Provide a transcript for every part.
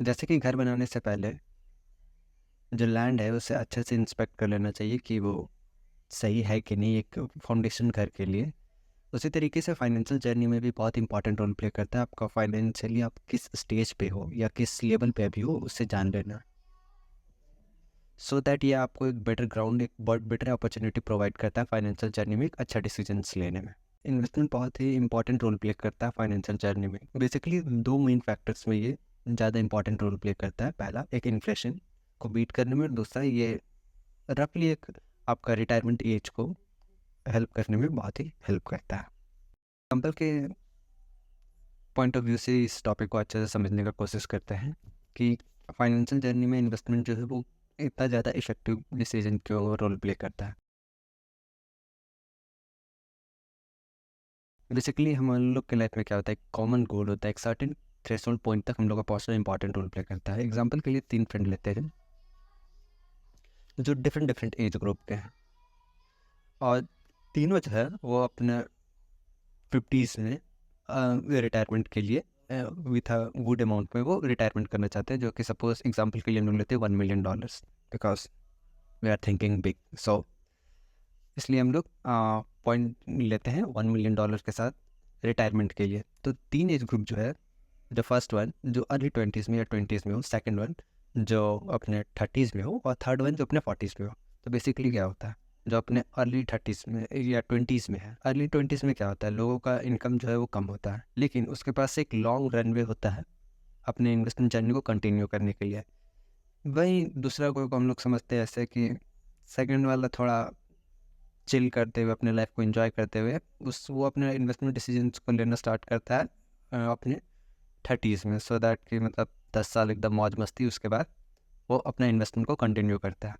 जैसे कि घर बनाने से पहले जो लैंड है उसे अच्छे से इंस्पेक्ट कर लेना चाहिए कि वो सही है कि नहीं एक फाउंडेशन घर के लिए। उसी तरीके से फाइनेंशियल जर्नी में भी बहुत इंपॉर्टेंट रोल प्ले करता है आपका फाइनेंशियली आप किस स्टेज पे हो या किस लेवल पे अभी हो उससे जान लेना, सो दैट ये आपको एक बेटर ग्राउंड, एक बहुत बेटर अपॉर्चुनिटी प्रोवाइड करता है फाइनेंशियल जर्नी में एक अच्छा डिसीजंस लेने में। इन्वेस्टमेंट बहुत ही इंपॉर्टेंट रोल प्ले करता है फाइनेंशियल जर्नी में। बेसिकली दो मेन फैक्टर्स में ये ज़्यादा इंपॉर्टेंट रोल प्ले करता है। पहला एक इन्फ्लेशन को बीट करने में, और दूसरा ये रफली एक आपका रिटायरमेंट एज को हेल्प करने में बहुत ही हेल्प करता है। एग्जाम्पल के पॉइंट ऑफ व्यू से इस टॉपिक को अच्छे से समझने का कोशिश करते हैं कि फाइनेंशियल जर्नी में इन्वेस्टमेंट जो है वो इतना ज़्यादा इफेक्टिव डिसीजन क्यों रोल प्ले करता है। बेसिकली हम लोग के लाइफ में क्या होता है, कॉमन गोल होता है, एक सर्टेन थ्रेशोल्ड पॉइंट तक हम लोग का पहुंचना इंपॉर्टेंट रोल प्ले करता है। एग्जाम्पल के लिए 3 फ्रेंड लेते हैं जो डिफरेंट डिफरेंट एज ग्रुप के हैं, और तीनों जो है वो अपने 50s में रिटायरमेंट के लिए विथ अ गुड अमाउंट में वो रिटायरमेंट करना चाहते हैं, जो कि सपोज एग्जांपल के लिए हम लोग लेते हैं $1 million, because we are thinking big. So इसलिए हम लोग पॉइंट लेते हैं $1 million के साथ रिटायरमेंट के लिए। तो 3 एज ग्रुप जो है, जो फर्स्ट वन जो अर्ली 20s में या 20s में हो, सेकेंड वन जो अपने 30s में हो, और थर्ड वन जो अपने 40s में हो। तो बेसिकली क्या होता है, जो अपने अर्ली 30s में या 20s में है, अर्ली 20s में क्या होता है, लोगों का इनकम जो है वो कम होता है, लेकिन उसके पास एक लॉन्ग रनवे होता है अपने इन्वेस्टमेंट जर्नी को कंटिन्यू करने के लिए। वहीं दूसरा कोई को हम लोग समझते हैं ऐसे कि सेकेंड वाला थोड़ा चिल करते हुए अपने लाइफ को एंजॉय करते हुए उस वो अपने इन्वेस्टमेंट डिसीजंस को लेना स्टार्ट करता है अपने 30s में, सो दैट कि मतलब 10 साल एकदम मौज मस्ती, उसके बाद वो अपना इन्वेस्टमेंट को कंटिन्यू करता है,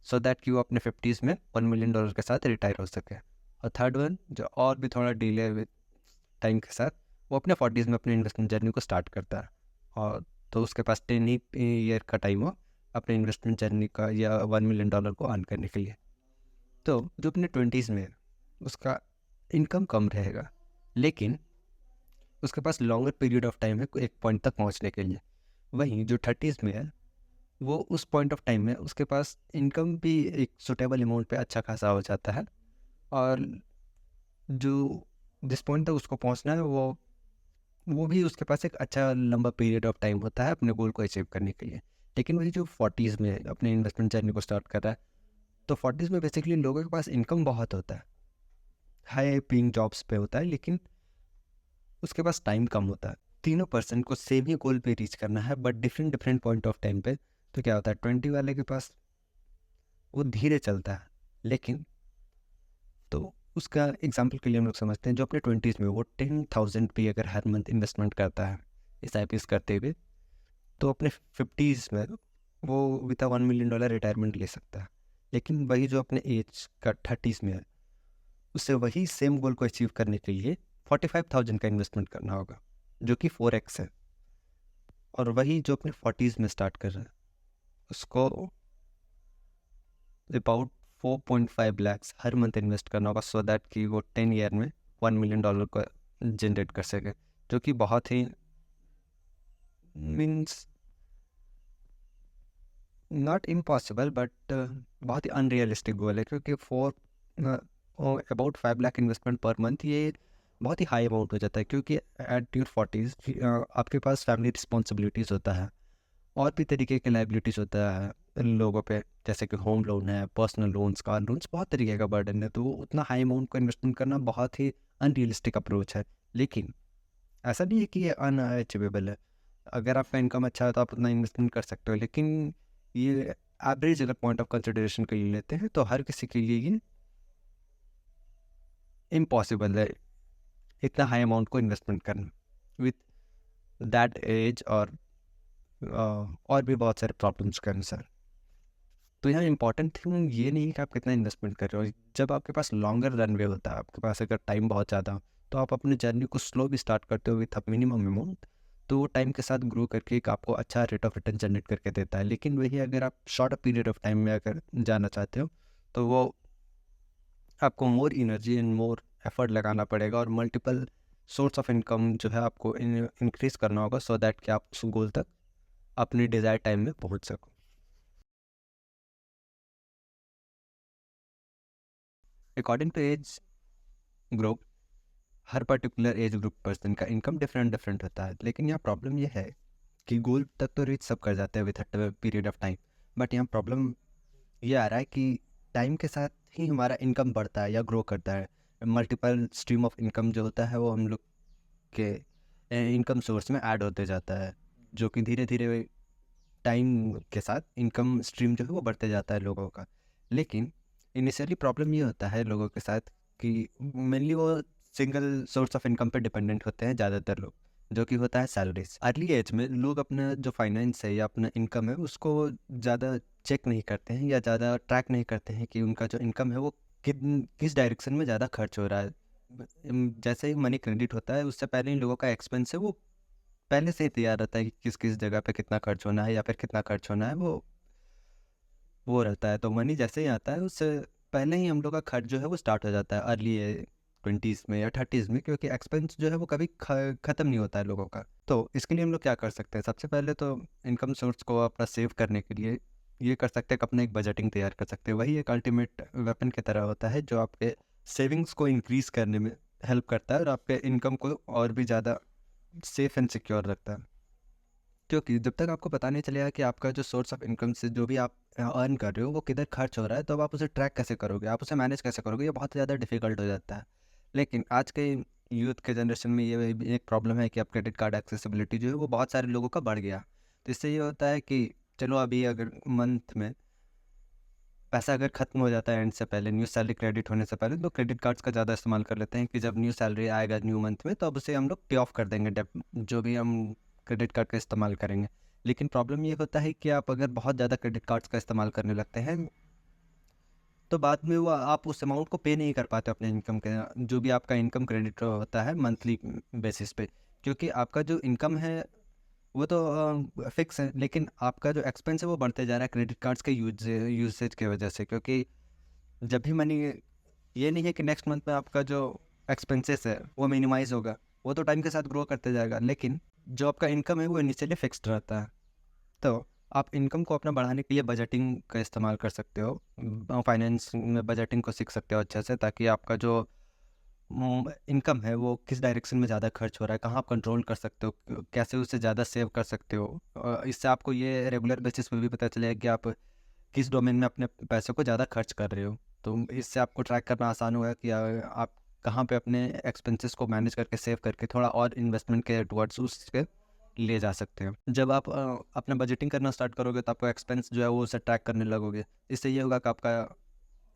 सो दैट कि वो अपने 50s में $1 million के साथ रिटायर हो सके। और थर्ड वन जो और भी थोड़ा डिले विद टाइम के साथ वो अपने 40s में अपने इन्वेस्टमेंट जर्नी को स्टार्ट करता है, और तो उसके पास 10 ईयर का टाइम हो अपने इन्वेस्टमेंट जर्नी का या $1 million को अर्न करने के लिए। तो जो अपने 20s में है उसका इनकम कम रहेगा, लेकिन उसके पास लॉन्गर पीरियड ऑफ टाइम है एक पॉइंट तक पहुंचने के लिए। वहीं जो 30s में है वो उस पॉइंट ऑफ टाइम में उसके पास इनकम भी एक सुटेबल अमाउंट पे अच्छा खासा हो जाता है, और जो जिस पॉइंट तक उसको पहुंचना है वो भी उसके पास एक अच्छा लंबा पीरियड ऑफ टाइम होता है अपने गोल को अचीव करने के लिए। लेकिन वही जो 40s में अपने इन्वेस्टमेंट जर्नी को स्टार्ट कर रहा है, तो 40s में बेसिकली लोगों के पास इनकम बहुत होता है, हाई पेइंग जॉब्स पे होता है, लेकिन उसके पास टाइम कम होता है। तीनों पर्सन को सेम ही गोल पे रीच करना है, but different different point of time पे। तो क्या होता है, 20 वाले के पास वो धीरे चलता है, लेकिन तो उसका एग्जाम्पल के लिए हम लोग समझते हैं जो अपने 20s में वो 10,000 पे अगर हर मंथ इन्वेस्टमेंट करता है इस आई करते हुए, तो अपने 50s में वो विद $1 million रिटायरमेंट ले सकता है। लेकिन वही जो अपने एज का 30s में है उससे वही सेम गोल को अचीव करने के लिए 45,000 का इन्वेस्टमेंट करना होगा, जो कि 4x है। और वही जो अपने 40s में स्टार्ट कर रहा है उसको about 4.5 lakhs her month invest करना होगा, सो दैट कि वो 10 ईयर में $1 million को जनरेट कर सके, जो कि बहुत ही मीन्स नॉट इम्पॉसिबल बट बहुत ही अनरियलिस्टिक गोल है, क्योंकि about 5 lakh investment per month ये बहुत ही हाई अमाउंट हो जाता है, क्योंकि एट योर 40s आपके पास फैमिली रिस्पॉन्सिबिलिटीज़ होता है, और भी तरीके के लाइबिलिटीज़ होता है लोगों पे, जैसे कि होम लोन है, पर्सनल लोन्स, कार लोन्स, बहुत तरीके का बर्डन है। तो उतना हाई अमाउंट को इन्वेस्टमेंट करना बहुत ही अनरियलिस्टिक अप्रोच है। लेकिन ऐसा नहीं है कि ये अनअचीवेबल है। अगर आपका इनकम अच्छा है तो आप उतना इन्वेस्टमेंट कर सकते हो, लेकिन ये एवरेज अगर पॉइंट ऑफ कंसिडरेशन के लिए लेते हैं तो हर किसी के लिए ये इम्पॉसिबल है इतना हाई अमाउंट को इन्वेस्टमेंट करना विथ दैट एज, और भी बहुत सारे प्रॉब्लम्स के अनुसार। तो यहाँ इंपॉर्टेंट थिंग ये नहीं है कि आप कितना इन्वेस्टमेंट कर रहे हो। जब आपके पास लॉन्गर रनवे होता है, आपके पास अगर टाइम बहुत ज़्यादा हो, तो आप अपनी जर्नी को स्लो भी स्टार्ट करते हो विथ मिनिमम अमाउंट, तो वो टाइम के साथ ग्रो करके एक आपको अच्छा रेट ऑफ रिटर्न जनरेट करके देता है। लेकिन वही अगर आप शॉर्ट पीरियड ऑफ टाइम में अगर जाना चाहते हो, तो वो आपको more energy and more effort लगाना पड़ेगा, और मल्टीपल सोर्स ऑफ इनकम जो है आपको इंक्रीज करना होगा, सो दैट कि आप उस गोल तक अपने डिज़ायर टाइम में पहुंच सको। अकॉर्डिंग टू एज ग्रुप, हर पर्टिकुलर एज ग्रुप पर्सन का इनकम डिफरेंट डिफरेंट होता है, लेकिन यहाँ प्रॉब्लम ये है कि गोल तक तो रीच सब कर जाते हैं with a period of time, but यहाँ प्रॉब्लम ये आ रहा है कि टाइम के साथ ही हमारा इनकम बढ़ता है या ग्रो करता है। मल्टीपल स्ट्रीम ऑफ इनकम जो होता है वो हम लोग के इनकम सोर्स में ऐड होते जाता है, जो कि धीरे धीरे टाइम के साथ इनकम स्ट्रीम जो है वो बढ़ते जाता है लोगों का। लेकिन इनिशियली प्रॉब्लम ये होता है लोगों के साथ कि मेनली वो सिंगल सोर्स ऑफ इनकम पे डिपेंडेंट होते हैं ज़्यादातर लोग, जो कि होता है सैलरीज। अर्ली एज में लोग अपना जो फाइनेंस है या अपना इनकम है उसको ज़्यादा चेक नहीं करते हैं या ज़्यादा ट्रैक नहीं करते हैं कि उनका जो इनकम है वो किस डायरेक्शन में ज़्यादा खर्च हो रहा है। जैसे ही मनी क्रेडिट होता है उससे पहले ही लोगों का एक्सपेंस है वो पहले से ही तैयार रहता है कि किस किस जगह पे कितना खर्च होना है या फिर कितना खर्च होना है, वो रहता है। तो मनी जैसे ही आता है उससे पहले ही हम लोग का खर्च जो है वो स्टार्ट हो जाता है अर्ली 20s में या 30s में, क्योंकि एक्सपेंस जो है वो कभी ख़त्म नहीं होता है लोगों का। तो इसके लिए हम लोग क्या कर सकते हैं, सबसे पहले तो इनकम सोर्स को अपना सेव करने के लिए ये कर सकते हैं कि अपना एक बजटिंग तैयार कर सकते हैं। वही एक अल्टीमेट वेपन की तरह होता है जो आपके सेविंग्स को इंक्रीज़ करने में हेल्प करता है और आपके इनकम को और भी ज़्यादा सेफ एंड सिक्योर रखता है। क्योंकि जब तक आपको पता नहीं चलेगा कि आपका जो सोर्स ऑफ इनकम से जो भी आप अर्न कर रहे हो वो किधर खर्च हो रहा है, तो अब आप उसे ट्रैक कैसे करोगे, आप उसे मैनेज कैसे करोगे, ये बहुत ज़्यादा डिफिकल्ट हो जाता है। लेकिन आज के यूथ के जनरेशन में ये भी एक प्रॉब्लम है कि अब क्रेडिट कार्ड एक्सेसिबिलिटी जो है वो बहुत सारे लोगों का बढ़ गया। तो इससे ये होता है कि चलो अभी अगर मंथ में पैसा अगर खत्म हो जाता है एंड से पहले, न्यू सैलरी क्रेडिट होने से पहले, तो क्रेडिट कार्ड्स का ज़्यादा इस्तेमाल कर लेते हैं कि जब न्यू सैलरी आएगा न्यू मंथ में तो अब उसे हम लोग पे ऑफ कर देंगे डेप जो भी हम क्रेडिट कार्ड का इस्तेमाल करेंगे। लेकिन प्रॉब्लम ये होता है कि आप अगर बहुत ज़्यादा क्रेडिट कार्ड्स का इस्तेमाल करने लगते हैं तो बाद में वो आप उस अमाउंट को पे नहीं कर पाते अपने इनकम के, जो भी आपका इनकम क्रेडिट होता है मंथली बेसिस पे। क्योंकि आपका जो इनकम है वो तो फिक्स है, लेकिन आपका जो एक्सपेंस है वो बढ़ते जा रहा है क्रेडिट कार्ड्स के यूसेज की वजह से। क्योंकि जब भी मनी, ये नहीं है कि नेक्स्ट मंथ में आपका जो एक्सपेंसेस है वो मिनिमाइज होगा, वो तो टाइम के साथ ग्रो करते जाएगा, लेकिन जो आपका इनकम है वो इनिशियली फिक्स्ड रहता है। तो आप इनकम को अपना बढ़ाने के लिए बजटिंग का इस्तेमाल कर सकते हो, फाइनेंस में बजटिंग को सीख सकते हो अच्छे से, ताकि आपका जो इनकम है वो किस डायरेक्शन में ज़्यादा खर्च हो रहा है, कहाँ आप कंट्रोल कर सकते हो, कैसे उससे ज़्यादा सेव कर सकते हो। इससे आपको ये रेगुलर बेसिस पे भी पता चलेगा कि आप किस डोमेन में अपने पैसों को ज़्यादा खर्च कर रहे हो। तो इससे आपको ट्रैक करना आसान होगा कि आप कहाँ पे अपने एक्सपेंसेस को मैनेज करके सेव करके थोड़ा और इन्वेस्टमेंट के टुवर्ड्स उस पे ले जा सकते हो। जब आप अपना बजटिंग करना स्टार्ट करोगे तो आपको एक्सपेंस जो है वो उसे ट्रैक करने लगोगे। इससे ये होगा कि आपका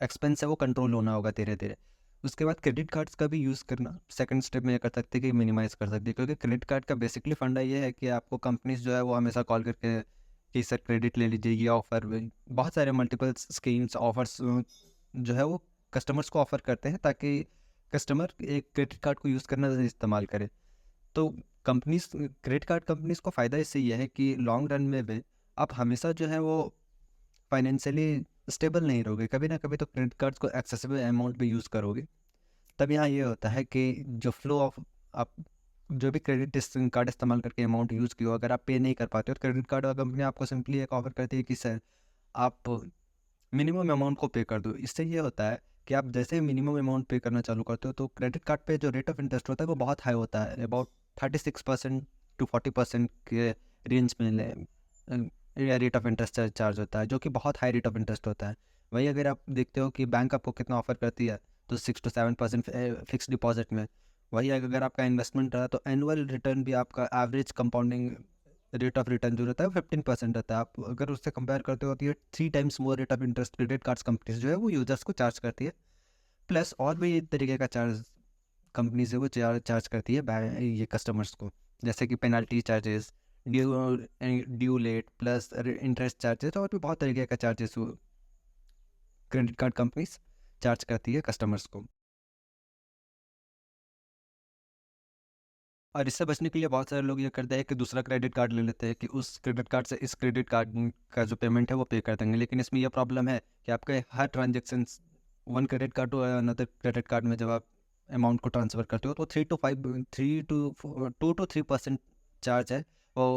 एक्सपेंस है वो कंट्रोल होना होगा धीरे धीरे। उसके बाद क्रेडिट कार्ड्स का भी यूज़ करना सेकंड स्टेप में ये कर सकते हैं कि मिनिमाइज़ कर सकते हैं, क्योंकि क्रेडिट कार्ड का बेसिकली फंडा ये है कि आपको कंपनीज जो है वो हमेशा कॉल करके कि सर क्रेडिट ले लीजिए, ये ऑफ़र बहुत सारे मल्टीपल स्कीम्स ऑफर्स जो है वो कस्टमर्स को ऑफ़र करते हैं ताकि कस्टमर एक क्रेडिट कार्ड को यूज़ करना इस्तेमाल करे। तो कंपनीज क्रेडिट कार्ड कंपनीज को फ़ायदा इससे ये है कि लॉन्ग रन में भी आप हमेशा जो है वो फाइनेंशियली स्टेबल नहीं रहोगे, कभी ना कभी तो क्रेडिट कार्ड्स को एक्सेसिबल अमाउंट में यूज़ करोगे। तब यहाँ ये होता है कि जो फ्लो ऑफ आप जो भी क्रेडिट कार्ड इस्तेमाल करके अमाउंट यूज़ किए हो, अगर आप पे नहीं कर पाते हो तो क्रेडिट कार्ड कंपनी आपको सिंपली एक ऑफर करती है कि सर आप मिनिमम अमाउंट को पे कर दो। इससे ये होता है कि आप जैसे ही मिनिमम अमाउंट पे करना चालू करते हो तो क्रेडिट कार्ड पे जो रेट ऑफ इंटरेस्ट होता है वो बहुत हाई होता है, अबाउट 36% टू 40% के रेंज में रेट ऑफ इंटरेस्ट चार्ज होता है, जो कि बहुत हाई रेट ऑफ इंटरेस्ट होता है। वही अगर आप देखते हो कि बैंक आपको कितना ऑफर करती है, तो 6 to 7% फिक्स डिपॉजिट में। वही अगर आपका इन्वेस्टमेंट रहा तो एनुअल रिटर्न भी आपका average compounding rate of return जो रहता है वो 15% रहता है। आप अगर उससे कंपेयर करते हो तो ये 3 times more rate of interest credit cards companies जो है वो यूजर्स को चार्ज करती है। प्लस और भी एक तरीके का चार्ज कंपनीज है वो चार्ज करती है ये कस्टमर्स को, जैसे कि penalty charges, due late plus interest charges, और भी बहुत तरीके का चार्जेस वो क्रेडिट कार्ड कंपनीज चार्ज करती है कस्टमर्स को। और इससे बचने के लिए बहुत सारे लोग ये करते हैं कि दूसरा क्रेडिट कार्ड ले लेते हैं कि उस क्रेडिट कार्ड से इस क्रेडिट कार्ड का जो पेमेंट है वो पे कर देंगे। लेकिन इसमें यह प्रॉब्लम है कि आपके हर transaction one credit card to another credit card में जब आप अमाउंट को ट्रांसफ़र करते हो तो 3 to 5 3 to 2 to 3% चार्ज है वो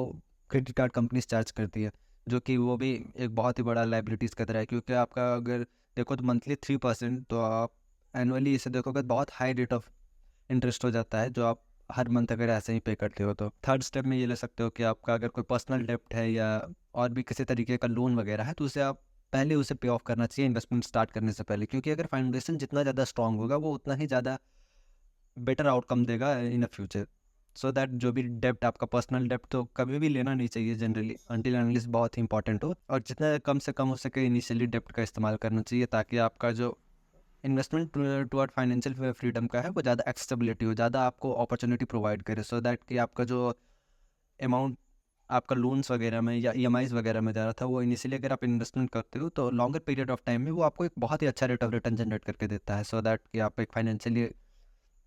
क्रेडिट कार्ड कंपनीज चार्ज करती है, जो कि वो भी एक बहुत ही बड़ा लाइबिलिटीज़ का तरह है, क्योंकि आपका अगर देखो तो मंथली 3%, तो आप एनुअली इसे देखोगे तो बहुत हाई रेट ऑफ इंटरेस्ट हो जाता है, जो आप हर मंथ अगर ऐसे ही पे करते हो। तो थर्ड स्टेप में ये ले सकते हो कि आपका अगर कोई पर्सनल डेप्ट है या और भी किसी तरीके का लोन वगैरह है, तो उसे आप पहले उसे पे ऑफ करना चाहिए इन्वेस्टमेंट स्टार्ट करने से पहले, क्योंकि अगर फाउंडेशन जितना ज़्यादा स्ट्रांग होगा वो उतना ही ज़्यादा बेटर आउटकम देगा इन अ फ्यूचर। सो दैट जो भी डेप्ट आपका पर्सनल डेप्ट तो कभी भी लेना नहीं चाहिए जनरली, अनटिल अनलेस बहुत ही इंपॉर्टेंट हो, और जितना कम से कम हो सके इनिशियली डेप्ट का इस्तेमाल करना चाहिए, ताकि आपका जो इन्वेस्टमेंट टुवर्ड फाइनेंशियल फ्रीडम का है वो ज़्यादा एक्सेसिबिलिटी हो, ज़्यादा आपको अपॉर्चुनिटी प्रोवाइड करे, सो दैट कि आपका जो अमाउंट आपका लोन्स वगैरह में या ईएमआईज़ वगैरह में जा रहा था, वो इनिशियली अगर आप इन्वेस्टमेंट करते हो तो लॉन्गर पीरियड ऑफ टाइम में वो आपको एक बहुत ही अच्छा रेट ऑफ रिटर्न जनरेट करके देता है, सो दैट कि आप एक फाइनेंशियली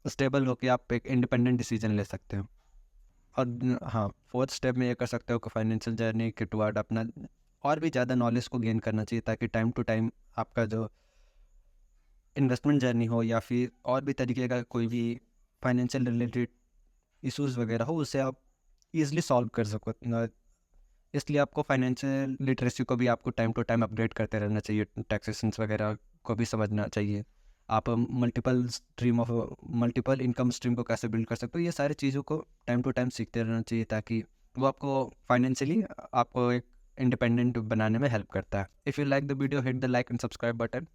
स्टेबल हो, कि आप एक इंडिपेंडेंट डिसीजन ले सकते हो। और हाँ, फोर्थ स्टेप में ये कर सकते हो कि फाइनेंशियल जर्नी के टुवर्ड अपना और भी ज़्यादा नॉलेज को गेन करना चाहिए, ताकि टाइम टू टाइम आपका जो इन्वेस्टमेंट जर्नी हो या फिर और भी तरीके का कोई भी फाइनेंशियल रिलेटेड इश्यूज़ वगैरह हो, उसे आप ईज़िली सॉल्व कर सको। इसलिए आपको फाइनेंशियल लिटरेसी को भी आपको टाइम टू टाइम अपग्रेड करते रहना चाहिए, टैक्सेशंस वगैरह को भी समझना चाहिए। आप मल्टीपल इनकम स्ट्रीम को कैसे बिल्ड कर सकते हो, ये सारी चीज़ों को टाइम टू टाइम सीखते रहना चाहिए, ताकि वो आपको फाइनेंशियली आपको एक इंडिपेंडेंट बनाने में हेल्प करता है। If you like the video, hit the like and subscribe button.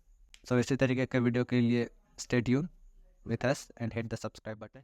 So इसी तरीके के वीडियो के लिए stay tune with us and hit the subscribe button.